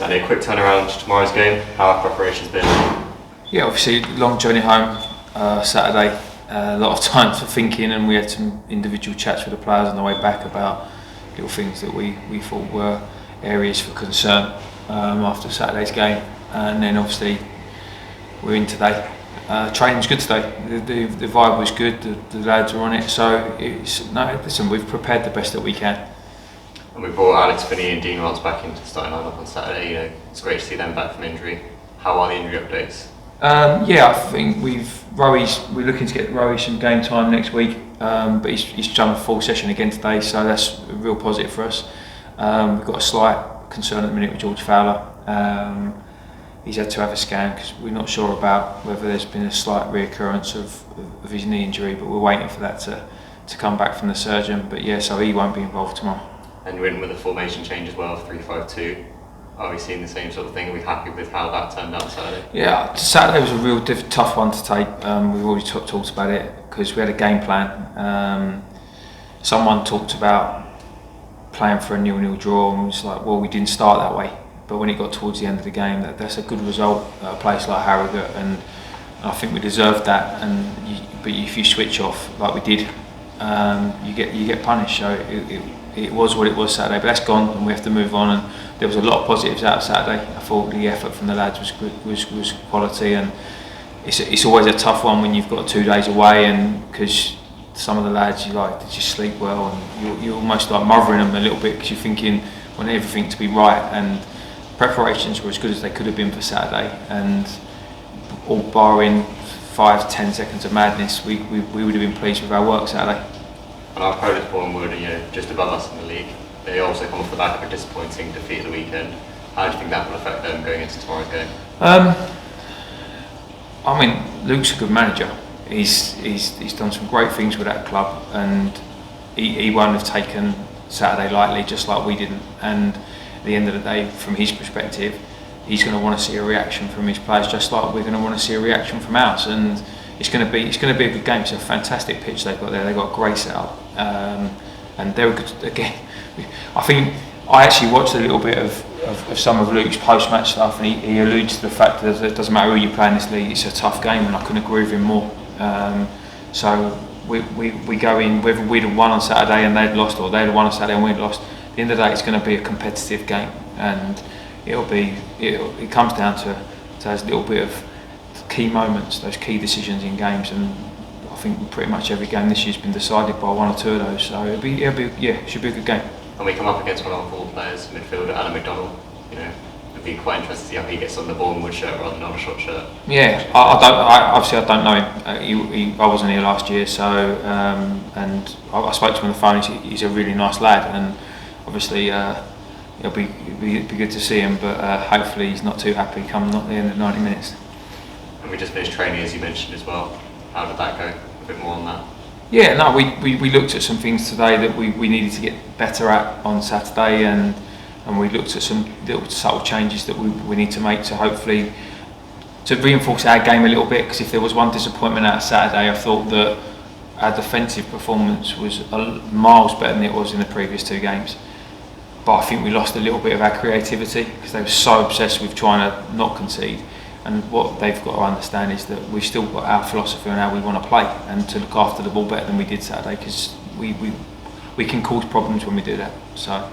Danny, a quick turnaround to tomorrow's game. How have preparations been? Yeah, obviously long journey home Saturday. A lot of time for thinking, and we had some individual chats with the players on the way back about little things that we thought were areas for concern after Saturday's game. And then obviously we're in today. Training was good today. The vibe was good. The lads were on it. So listen, we've prepared the best that we can. And we brought Alex Finney and Dean Rance back into the starting lineup on Saturday. You know, it's great to see them back from injury. How are the injury updates? Yeah, I think we're looking to get Rowie some game time next week, but he's done a full session again today, so that's a real positive for us. We've got a slight concern at the minute with George Fowler. He's had to have a scan because we're not sure about whether there's been a slight reoccurrence of his knee injury, but we're waiting for that to come back from the surgeon. But yeah, so he won't be involved tomorrow. And you're in with a formation change as well, 3-5-2. Are we seeing the same sort of thing? Are we happy with how that turned out Saturday? Yeah, Saturday was a real tough one to take. We've already talked about it because we had a game plan. Someone talked about playing for a 0-0 draw, and we was like, well, we didn't start that way. But when it got towards the end of the game, that's a good result at a place like Harrogate, and I think we deserved that. But if you switch off like we did, you get punished. So it was what it was Saturday, but that's gone, and we have to move on. And there was a lot of positives out of Saturday. I thought the effort from the lads was quality, and it's always a tough one when you've got 2 days away, and because some of the lads you like, did you sleep well, and you're almost like mothering them a little bit because you're thinking want everything to be right, and preparations were as good as they could have been for Saturday, and all barring 5-10 seconds of madness, we would have been pleased with our work Saturday. And our opponents, Boreham Wood, are just above us in the league. They also come off the back of a disappointing defeat at the weekend. How do you think that will affect them going into tomorrow's game? I mean, Luke's a good manager. He's done some great things with that club, and he won't have taken Saturday lightly, just like we didn't. And at the end of the day, from his perspective, he's going to want to see a reaction from his players, just like we're going to want to see a reaction from ours. And it's going to be a good game. It's a fantastic pitch they've got there. They've got a great setup, and they're good again. I think I actually watched a little bit of some of Luke's post-match stuff, and he alludes to the fact that it doesn't matter who you play in this league, it's a tough game, and I couldn't agree with him more. So we go in, whether we'd have won on Saturday and they'd lost, or they'd have won on Saturday and we'd lost, at the end of the day it's going to be a competitive game, and it comes down to those little bit of key moments, those key decisions in games, and I think pretty much every game this year's been decided by 1 or 2 of those, so it should be a good game. And we come up against one of our forward players, midfielder Alan McDonald. You know, it'd be quite interesting to see how he gets on the Boreham Wood shirt rather than Aldershot shirt. Yeah, I don't know him. I wasn't here last year, so and I spoke to him on the phone. He's a really nice lad, and obviously it'll be good to see him. But hopefully he's not too happy come not the end of 90 minutes. And we just finished training, as you mentioned as well. How did that go? A bit more on that. Yeah, no, we looked at some things today that we needed to get better at on Saturday, and we looked at some little subtle changes that we need to make to hopefully to reinforce our game a little bit, because if there was one disappointment out of Saturday, I thought that our defensive performance was miles better than it was in the previous 2 games. But I think we lost a little bit of our creativity because they were so obsessed with trying to not concede. And what they've got to understand is that we've still got our philosophy on how we want to play and to look after the ball better than we did Saturday, because we can cause problems when we do that. So.